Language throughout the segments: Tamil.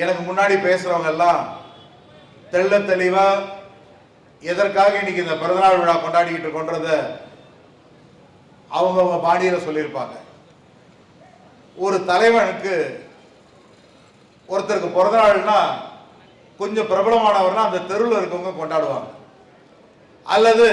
எனக்கு முன்னாடி பேசுறவங்க எல்லாம் தெள்ள தெளிவா எதற்காக இன்னைக்கு இந்த பிறந்தநாள் விழா கொண்டாடிக்கிட்டு இருக்கோன்றத அவங்க பாணியில சொல்லியிருப்பாங்க. ஒரு தலைவனுக்கு ஒருத்தருக்கு பிறந்தநாள்னா கொஞ்சம் பிரபலமானவர்னா அந்த தெருவில் இருக்கவங்க கொண்டாடுவாங்க, அல்லது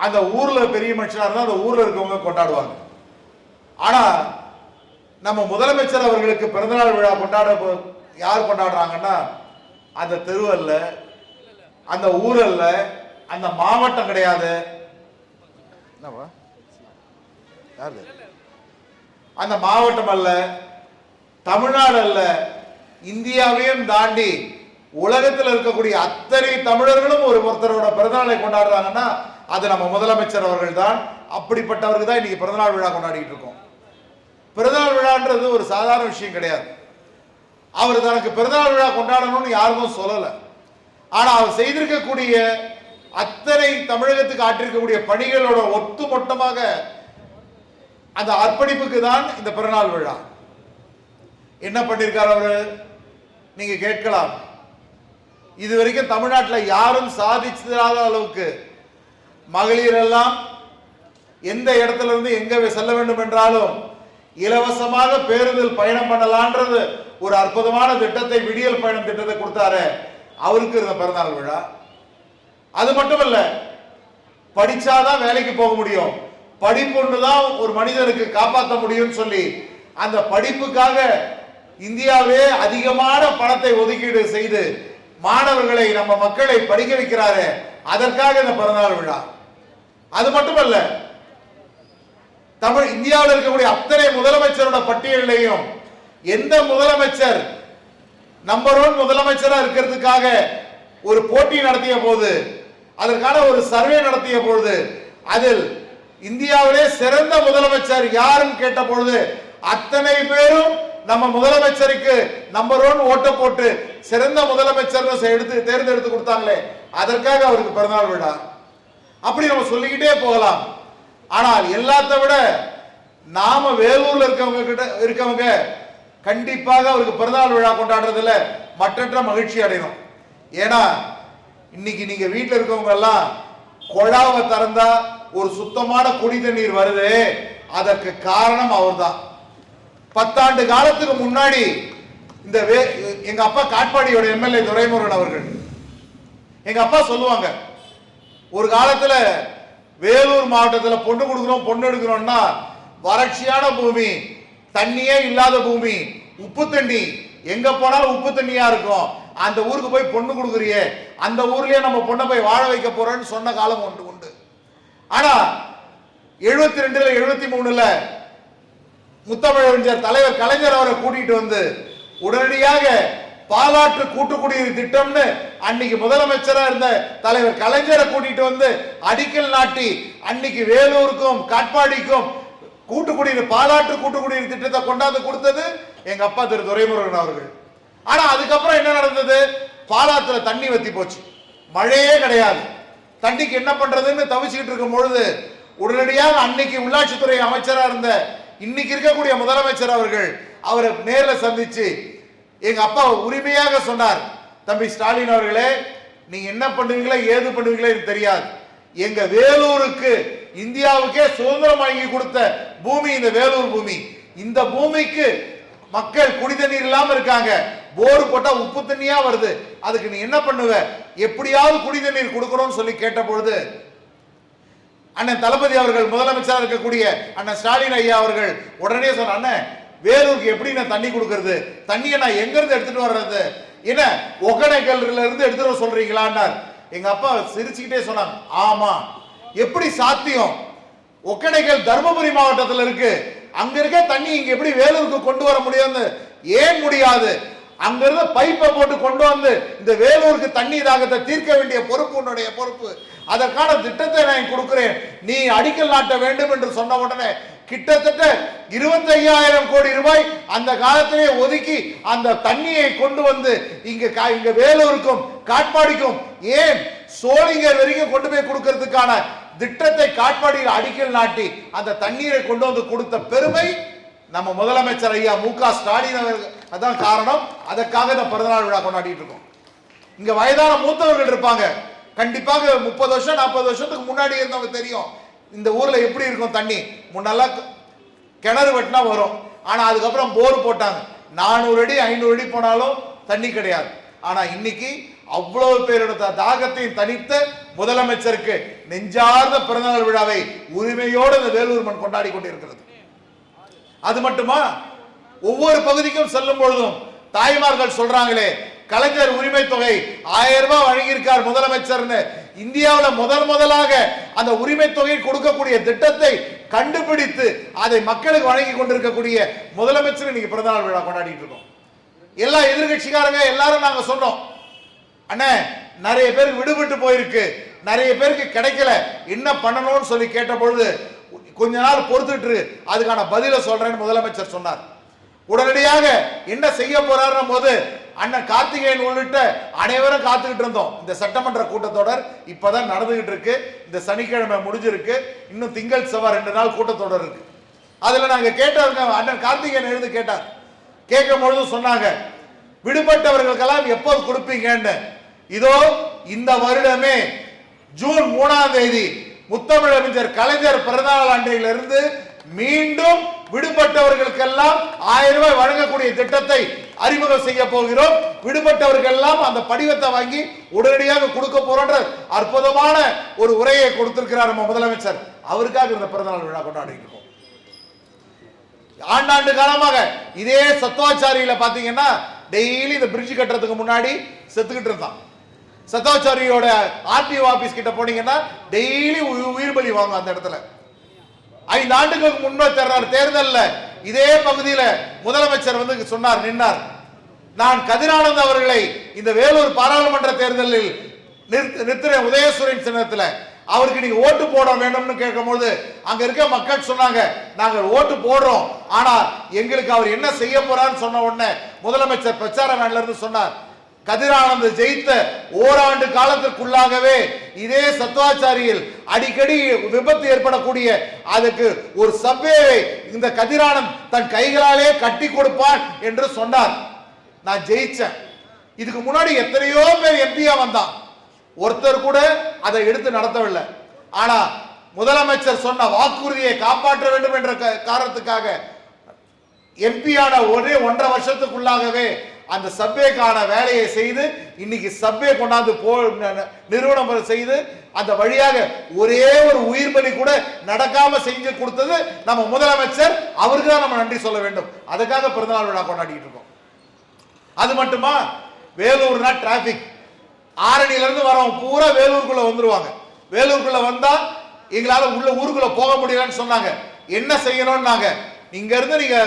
அந்த ஊர்ல பெரிய மனுஷனா இருந்தா அந்த ஊர்ல இருக்கவங்க கொண்டாடுவாங்க. ஆனா நம்ம முதலமைச்சர் அவர்களுக்கு பிறந்தநாள் விழா யார் கொண்டாடுறாங்கன்னா அந்த தெரு அல்ல, அந்த ஊர் அல்ல, அந்த மாவட்டம் கிடையாது, அந்த மாவட்டம் அல்ல, தமிழ்நாடு அல்ல, இந்தியாவையும் தாண்டி உலகத்தில் இருக்கக்கூடிய அத்தனை தமிழர்களும் ஒருத்தரோட பிறந்தநாளை கொண்டாடுறாங்கன்னா அது நம்ம முதலமைச்சர் அவர்கள் தான். அப்படிப்பட்டவருக்கு தான் இன்னைக்கு பிறந்தநாள் விழா கொண்டாடிட்டு இருக்கோம். பிறந்தநாள் விழான்றது ஒரு சாதாரண விஷயம் கிடையாது. அவர் தனக்கு பிறந்தநாள் விழா கொண்டாடணும்னு யாருக்கும் சொல்லல. ஆனா அவர் செய்திருக்கக்கூடிய அத்தனை தமிழகத்துக்கு ஆற்றிருக்கக்கூடிய பணிகளோட ஒட்டுமொத்தமாக அந்த அர்ப்பணிப்புக்கு தான் இந்த பிறந்தநாள் விழா. என்ன பண்ணிருக்கார் அவரு நீங்க கேட்கலாம். இதுவரைக்கும் தமிழ்நாட்டில் யாரும் சாதிச்சிடாத அளவுக்கு மகளிர் எல்லாம் எந்த இடத்துல இருந்து எங்க செல்ல வேண்டும் என்றாலும் இலவசமாக பேருந்தில் பயணம் பண்ணலான்றது ஒரு அற்புதமான திட்டத்தை, விடியல் பயணம் திட்டத்தை கொடுத்தாரு. அவருக்கு இருந்த பிறந்தநாள் விழா. அது மட்டுமல்ல, படிச்சாதான் வேலைக்கு போக முடியும், படிப்புன்னுதான் ஒரு மனிதனுக்கு காப்பாற்ற முடியும் சொல்லி அந்த படிப்புக்காக இந்தியாவிலே அதிகமான பணத்தை ஒதுக்கீடு செய்து மாணவர்களை, நம்ம மக்களை படிக்க வைக்கிறாரு. அதற்காக இந்த பிறந்தநாள் விழா. அது மட்டுமல்ல, தமிழ் இந்தியாவில் இருக்கக்கூடிய அத்தனை முதலமைச்சரோட பட்டியலையும் எந்த முதலமைச்சர் நம்பர் 1 முதலமைச்சரா இருக்கிறதுக்காக ஒரு போட்டி நடத்திய போது, அதற்கான ஒரு சர்வே நடத்திய பொழுது, அதில் இந்தியாவிலே சிறந்த முதலமைச்சர் யாருன்னு கேட்ட பொழுது அத்தனை பேரும் நம்ம முதலமைச்சருக்கு நம்பர் 1 ஓட்ட போட்டு சிறந்த முதலமைச்சர் தேர்ந்தெடுத்து கொடுத்தாங்களே, அதற்காக அவருக்கு பிறந்தநாள் விழா. அப்படி நம்ம சொல்லிக்கிட்டே போகலாம். ஆனால் எல்லாத்த விட நாம வேலூர்ல இருக்கவங்க கண்டிப்பாக அவருக்கு பிறந்தநாள் விழா கொண்டாடுறதுல மற்றற்ற மகிழ்ச்சி அடையணும். ஏன்னா இன்னைக்கு நீங்க வீட்டில் இருக்கவங்க எல்லாம் குழாவை திறந்தா ஒரு சுத்தமான குடி தண்ணீர் வருது, அதற்கு காரணம் அவர்தான். 10 ஆண்டு காலத்துக்கு முன்னாடி இந்த எங்க அப்பா காட்பாடியோட எம்எல்ஏ துரைமுருகன் அவர்கள், எங்க அப்பா சொல்லுவாங்க, ஒரு காலத்துல வேலூர் மாவட்டத்தில் பொண்ணு கொடுக்கிறோம், பொண்ணு எடுக்கிறோம்னா வறட்சியான பூமி, தண்ணியே இல்லாத பூமி, உப்பு தண்ணி, எங்க போனாலும் உப்பு தண்ணியா இருக்கும், அந்த ஊருக்கு போய் பொண்ணு கொடுக்குறியே, அந்த ஊர்லயே நம்ம பொண்ணை போய் வாழ வைக்க போறோம்னு சொன்ன காலம் உண்டு. ஆனா 72 73 முத்தமிழறிஞர் தலைவர் கலைஞர் அவரை கூட்டிட்டு வந்து உடனடியாக பாலாற்று கூட்டுக்குடிநீர் திட்டம்னு அன்னைக்கு முதலமைச்சரா இருந்த தலைவர் கலைஞரை கூட்டிட்டு வந்து அடிக்கல் நாட்டி அன்னைக்கு வேலூருக்கும் காட்பாடிக்கும் பாலாற்று கூட்டுக்குடிநீர் திட்டத்தை கொண்டாந்து கொடுத்தது எங்க அப்பா திரு துரைமுருகன் அவர்கள். ஆனா அதுக்கப்புறம் என்ன நடந்தது? பாலாத்துல தண்ணி வத்தி போச்சு, மழையே கிடையாது. தண்ணிக்கு என்ன பண்றதுன்னு தவிச்சுக்கிட்டு இருக்கும் பொழுது உடனடியாக அன்னைக்கு உள்ளாட்சித்துறை அமைச்சரா இருந்த இன்னைக்கு இருக்கக்கூடிய முதலமைச்சர் அவர்கள் அவரை நேரில் சந்திச்சு எங்க அப்பா உரிமையாக சொன்னார், தம்பி ஸ்டாலின் அவர்களே, நீங்க என்ன பண்ணுவீங்களா ஏது பண்ணுவீங்களா எனக்கு தெரியாது, எங்க வேலூருக்கு இந்தியாவுக்கே சுதந்திரம் வாங்கி கொடுத்த பூமி இந்த வேலூர் பூமி, இந்த பூமிக்கு மக்கள் குடிதண்ணீர் இல்லாம இருக்காங்க, போர் போட்டா உப்பு தண்ணியா வருது, அதுக்கு நீ என்ன பண்ணுவ, எப்படியாவது குடிதண்ணீர் கொடுக்கணும்னு சொல்லி கேட்ட பொழுது அண்ணன் தளபதி அவர்கள் முதலமைச்சராக இருக்கக்கூடிய அண்ணன் ஸ்டாலின் ஐயா அவர்கள் உடனே சொன்ன, அண்ணன் வேலூருக்கு எப்படி நான் தண்ணி கொடுக்கறது, தண்ணியை நான் எங்க இருந்து எடுத்துட்டு வர்றது, என்ன ஒகேனக்கல்ல இருந்து எடுத்துட்டு சொல்றீங்களான்னார். எங்க அப்பா சிரிச்சுக்கிட்டே சொன்னாங்க, ஆமா, எப்படி சாத்தியம், ஒகேனக்கல் தர்மபுரி மாவட்டத்தில் இருக்கு, அங்க இருக்க தண்ணி இங்க எப்படி வேலூருக்கு கொண்டு வர முடியாது, ஏன் முடியாது, அங்க இருந்து பைப்பை போட்டு கொண்டு வந்து இந்த வேலூருக்கு தண்ணி தாகத்தை தீர்க்க வேண்டிய பொறுப்பு உன்னுடைய பொறுப்பு, அதற்கான திட்டத்தை நான் கொடுக்கிறேன், நீ அடிக்கல் நாட்ட வேண்டும் என்று சொன்ன உடனே கிட்டத்தட்ட 25,000 கோடி ரூபாய் அந்த காலத்திலே ஒதுக்கி அந்த தண்ணியை கொண்டு வந்து இங்க வேலூருக்கும் காட்பாடிக்கும், ஏன் சோளிங்கர் வரைக்கும் கொண்டு போய் கொடுக்கிறதுக்கான திட்டத்தை காட்பாடியில் அடிக்கல் நாட்டி அந்த தண்ணீரை கொண்டு வந்து கொடுத்த பெருமை நம்ம முதலமைச்சர் ஐயா மு க ஸ்டாலின் அதான் காரணம். அதற்காக இந்த பிறந்தநாள் விழா கொண்டாடிட்டு இருக்கோம். இங்க வயதான மூத்தவர்கள் இருப்பாங்க, கண்டிப்பாக 30 வருஷம் 40 வருஷத்துக்கு முன்னாடி இருந்தவங்க தெரியும் இந்த ஊர்ல எப்படி இருக்கும் தண்ணி. முன்னெல்லாம் கிணறு வெட்டினா வரும், ஆனா அதுக்கப்புறம் போர் போட்டாங்க. 400 அடி 500 அடி போனாலும் தண்ணி கிடையாது. ஆனா இன்னைக்கு அவ்வளவு பேரோட தாகத்தையும் தனித்த முதலமைச்சருக்கு நெஞ்சார்ந்த பிறந்தநாள் விழாவை உரிமையோடு இந்த வேலூர் மண் கொண்டாடி கொண்டிருக்கிறது. அது மட்டுமா, ஒவ்வொரு பகுதிக்கும் செல்லும் பொழுதும் தாய்மார்கள் சொல்றாங்களே, கலைஞர் உரிமை தொகை 1000 ரூபாய் வழங்கியிருக்கார் முதலமைச்சர்னு. இந்தியாவில் முதலாக அந்த உரிமை தொகை கொடுக்கக்கூடிய திட்டத்தை கண்டுபிடித்து அதை மக்களுக்கு வழங்கி கொண்டிருக்கக்கூடிய முதலமைச்சர் இன்னைக்கு பிறந்தநாள் விழா கொண்டாடிட்டு இருக்கோம். எல்லா எதிர்கட்சிக்காரங்க எல்லாரும் நாங்க சொன்னோம், அண்ணே நிறைய பேருக்கு விடுபட்டு போயிருக்கு, நிறைய பேருக்கு கிடைக்கல, என்ன பண்ணணும்னு சொல்லி கேட்ட பொழுது கொஞ்ச நாள் பொறுத்துட்டு அதுக்கான பதில சொல்றேன்னு முதலமைச்சர் சொன்னார். உடனடியாக என்ன செய்ய போறாரு போது அண்ணன் கார்த்திகேயன் உள்ளிட்ட அனைவரும் காத்துக்கிட்டு இருந்தோம். இந்த சட்டமன்ற கூட்டத்தொடர் இப்பதான் நடந்துகிட்டு இருக்கு. இந்த சனிக்கிழமை முடிஞ்சிருக்கு, இன்னும் திங்கள் செவ்வாய் 2 நாள் கூட்டத்தொடர் இருக்கு. அதுல நாங்க கேட்டவங்க அண்ணன் கார்த்திகேயன் எழுந்து கேட்டார். கேட்கும் பொழுது சொன்னாங்க, விடுபட்டவர்களுக்கெல்லாம் எப்போது கொடுப்பீங்கன்னு. இதோ இந்த வருடமே ஜூன் 3ஆம் தேதி முத்தமிழறிஞர் கலைஞர் பிறந்தநாள் அன்றையிலிருந்து மீண்டும் விடுபட்டவர்களுக்கெல்லாம் 1000 ரூபாய் வழங்கக்கூடிய திட்டத்தை அறிமுகம் செய்ய போகிறோம். விடுபட்டவர்கள் எல்லாம் அந்த படிவத்தை வாங்கி உடனடியாக கொடுக்க போறோன்ற அற்புதமான ஒரு உரையை கொடுத்திருக்கிறார் நம்ம முதலமைச்சர். அவருக்காக இந்த பிறந்தநாள் விழா கொண்டாடி இருக்கோம். ஆண்டாண்டு காலமாக இதே சத்துவாச்சாரியில பாத்தீங்கன்னா டெய்லி இந்த பிரிட்ஜ் கட்டுறதுக்கு முன்னாடி செத்துக்கிட்டு இருந்தான். சத்துவாச்சாரியோட ஆர்டிஓ ஆபீஸ் கிட்ட போனீங்கன்னா டெய்லி உயிர் பலி வாங்க. அந்த இடத்துல 5 ஆண்டுகளுக்கு முன்பு தேர்தல்ல இதே பகுதியில் முதலமைச்சர் வந்து சொன்னார், நின்னார், நான் கதிரானந்த் அவர்களை இந்த வேலூர் பாராளுமன்ற தேர்தலில் நிறுத்தின உதயசூரியன் சின்னத்தில் அவருக்கு நீங்க ஓட்டு போட வேண்டும்னு கேட்கும்போது அங்க இருக்க மக்கள் சொன்னாங்க, நாங்கள் ஓட்டு போடுறோம், ஆனா எங்களுக்கு அவர் என்ன செய்ய போறான்னு சொன்ன உடனே முதலமைச்சர் பிரச்சார வேன்ல இருந்து சொன்னார், கதிரானந்த் ஜெயித்த ஓராண்டு காலத்திற்குள்ளாகவே இதே சத்துவாச்சாரியில் அடிக்கடி விபத்து ஏற்படக்கூடிய அதுக்கு ஒரு சப்வேவை இந்த கதிரானந்த் தன் கைகளாலே கட்டி கொடுப்பான் என்று சொன்னார். நான் ஜெயிச்சேன். இதுக்கு முன்னாடி எத்தனையோ பேர் எம்பியா வந்தான், ஒருத்தர் கூட அதை எடுத்து நடத்தவில்லை. ஆனா முதலமைச்சர் சொன்ன வாக்குறுதியை காப்பாற்ற வேண்டும் என்ற காரணத்துக்காக எம்பியான ஒரே 1.5 வருஷத்துக்குள்ளாகவே அந்த சப்வேக்கான வேலையை செய்து இன்னைக்கு சப்வே கொண்டாந்து நிறுவனம் செய்து அந்த வழியாக ஒரே ஒரு உயிர் பலி கூட நடக்காம செஞ்சு கொடுத்தது நம்ம முதலமைச்சர். அவருக்கு தான் நம்ம நன்றி சொல்ல வேண்டும். அதுக்காக பிறந்தநாள் விழா கொண்டாடிட்டு இருக்கோம். அது மட்டுமா, வேலூர்னா டிராபிக், ஆரணியில இருந்து வரவங்க பூரா வேலூருக்குள்ள வந்துருவாங்க. வேலூருக்குள்ள வந்தா எங்களால உள்ள ஊருக்குள்ள போக முடியலன்னு சொன்னாங்க. என்ன செய்யணும்னாங்க, இங்க இருந்து நீங்க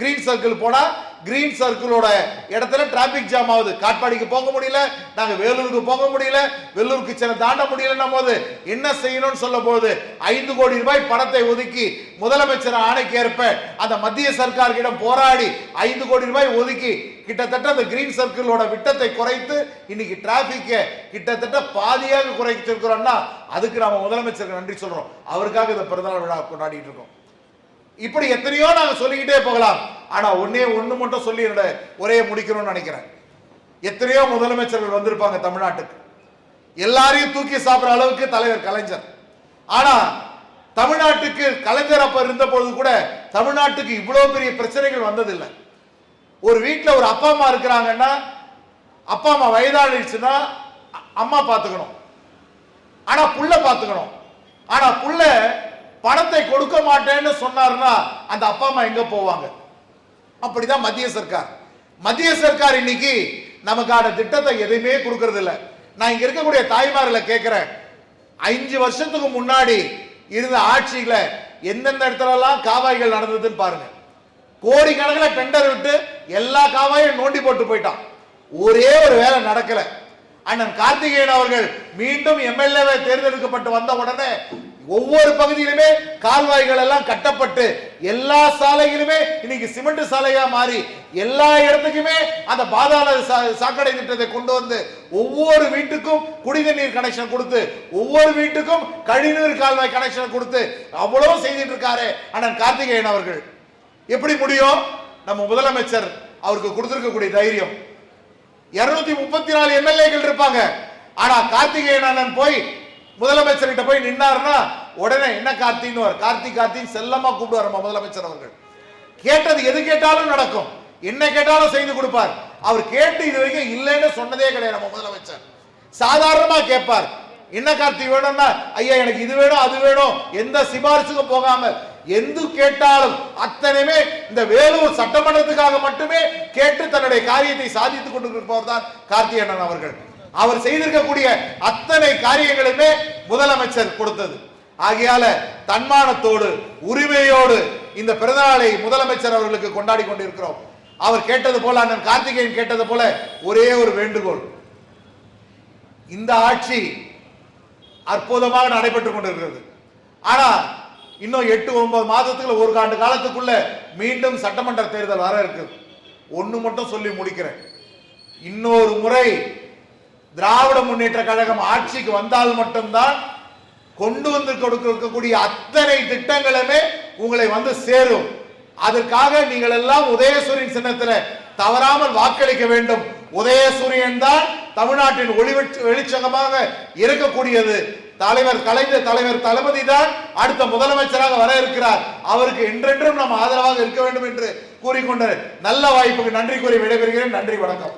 கிரீன் சர்க்கிள் போனா கிரீன் சர்க்கிளோட இடத்துல டிராபிக் ஜாம் ஆகுது, காட்பாடிக்கு போக முடியல, நாங்க வேலூருக்கு போக முடியல, வெள்ளூர் கிச்சனை தாண்ட முடியலன்னா போது என்ன செய்யணும்னு சொல்ல போது 5 கோடி ரூபாய் பணத்தை ஒதுக்கி முதலமைச்சர் ஆணைக்கேற்ப அந்த மத்திய சர்க்காரிடம் போராடி 5 கோடி ரூபாய் ஒதுக்கி கிட்டத்தட்ட அந்த கிரீன் சர்க்கிளோட விட்டத்தை குறைத்து இன்னைக்கு டிராபிக்கை கிட்டத்தட்ட பாதியாக குறைச்சிருக்கிறோம்னா அதுக்கு நாம முதலமைச்சருக்கு நன்றி சொல்றோம். அவருக்காக இந்த பிறந்தநாள் விழா கொண்டாடிட்டு இருக்கோம். இப்படி எத்தனையோ நாங்க சொல்லிக்கிட்டே போகலாம். ஆனா ஒண்ணு மட்டும் சொல்லி ஒரே முடிக்கணும்னு நினைக்கிறேன். எத்தனையோ முதலமைச்சர்கள் வந்திருப்பாங்க தமிழ்நாட்டுக்கு, எல்லாரையும் தூக்கி சாப்பிடுற அளவுக்கு தலைவர் கலைஞர். ஆனா தமிழ்நாட்டுக்கு கலைஞர் அப்ப இருந்த பொழுது கூட தமிழ்நாட்டுக்கு இவ்வளவு பெரிய பிரச்சனைகள் வந்ததில்லை. ஒரு வீட்டுல ஒரு அப்பா அம்மா இருக்கிறாங்கன்னா, அப்பா அம்மா வயதாகிடுச்சுன்னா அம்மா பாத்துக்கணும், ஆனா புள்ள பாத்துக்கணும். ஆனா புள்ள பணத்தை கொடுக்க மாட்டேன்னு சொன்னார்னா அந்த அப்பா அம்மா எங்க போவாங்க? அப்படிதான் மத்திய சர்க்கார் இன்னைக்கு நமக்கான திட்டத்தை எதையுமே கொடுக்கறது இல்லை. நான் இங்க இருக்கக்கூடிய தாய்மார்களை கேட்கிறேன், 5 வருஷத்துக்கு முன்னாடி இருந்த ஆட்சியில எந்தெந்த இடத்துல எல்லாம் காவாய்கள் நடந்ததுன்னு பாருங்க. கோடிக்கணக்கில் டெண்டர் விட்டு எல்லா காவாயும் நோண்டி போட்டு போயிட்டான். ஒரே ஒரு வேலை நடக்கல. அண்ணன் கார்த்திகேயன் அவர்கள் மீண்டும் எம்எல்ஏ தேர்ந்தெடுக்கப்பட்டு வந்த உடனே ஒவ்வொரு பகுதியிலுமே கால்வாய்கள் எல்லாம் கட்டப்பட்டு எல்லா சாலைகளுமே இன்னைக்கு சிமெண்ட் சாலையா மாறி எல்லா இடத்துக்குமே அந்த பாதாள சாக்கடை திட்டத்தை கொண்டு வந்து ஒவ்வொரு வீட்டுக்கும் குடிநீர் கனெக்ஷன் கொடுத்து ஒவ்வொரு வீட்டுக்கும் கழிவுநீர் கால்வாய் கனெக்ஷன் கொடுத்து அவ்வளவு செய்துட்டு இருக்காரு அண்ணன் கார்த்திகேயன் அவர்கள். எப்படி முடியும்? நம்ம முதலமைச்சர் அவருக்கு கொடுத்திருக்கக்கூடிய தைரியம். 234 எம்எல்ஏக்கள் இருப்பாங்க. ஆனா கார்த்திகேயன் அண்ணன் போய் முதலமைச்சர்கிட்ட போய் நின்னாருன்னா உடனே என்ன கார்த்தின்னு கார்த்தின்னு செல்லமா கூப்பிடுவார் முதலமைச்சர் அவர்கள். கேட்டது எது கேட்டாலும் நடக்கும், என்ன கேட்டாலும் செய்து கொடுப்பார். அவர் கேட்டு இது வரைக்கும் இல்லைன்னு சொன்னதே கிடையாது. நம்ம முதலமைச்சர் சாதாரணமா கேட்பார், என்ன கார்த்தி வேணும்னா ஐயா எனக்கு இது வேணும் அது வேணும், எந்த சிபாரிசுக்கும் போகாம எந்த கேட்டாலும் அத்தனையுமே இந்த வேலூர் சட்டமன்றத்துக்காக மட்டுமே கேட்டு தன்னுடைய காரியத்தை சாதித்துக் கொண்டிருப்பவர் தான் கார்த்திகேயன் அவர்கள். அவர் செய்திருக்கக்கூடிய அத்தனை காரியங்களுமே முதலமைச்சர் கொடுத்தது. ஆகையால தன்மானத்தோடு உரிமையோடு இந்த பிறந்தநாளை முதலமைச்சர் அவர்களுக்கு கொண்டாடி கொண்டிருக்கிறோம். அவர் கேட்டது போல, அண்ணன் கார்த்திகேயன் கேட்டது போல ஒரே ஒரு வேண்டுகோள், இந்த ஆட்சி அற்புதமாக நடைபெற்றுக் கொண்டிருக்கிறது. ஆனா இன்னும் 8-9 மாதத்துக்குள்ள, ஒரு ஆண்டு காலத்துக்குள்ள மீண்டும் சட்டமன்ற தேர்தல் வர இருக்கு. ஒண்ணு மட்டும் சொல்லி முடிக்கிறேன், இன்னொரு முறை திராவிட முன்னேற்ற கழகம் ஆட்சிக்கு வந்தால் மட்டும்தான் கொண்டு வந்து கொடுக்கக்கூடிய அத்தனை திட்டங்களுமே உங்களை வந்து சேரும். அதற்காக நீங்கள் எல்லாம் உதயசூரியன் சின்னத்தில் தவறாமல் வாக்களிக்க வேண்டும். உதயசூரியன் தான் தமிழ்நாட்டின் ஒளி வெளிச்சகமாக இருக்கக்கூடியது. தலைவர் கலைஞர், தலைவர் தளபதி தான் அடுத்த முதலமைச்சராக வர இருக்கிறார். அவருக்கு என்றென்றும் நாம் ஆதரவாக இருக்க வேண்டும் என்று கூறிக்கொண்டு நல்ல வாய்ப்புக்கு நன்றி கூறி விடைபெறுகிறேன். நன்றி, வணக்கம்.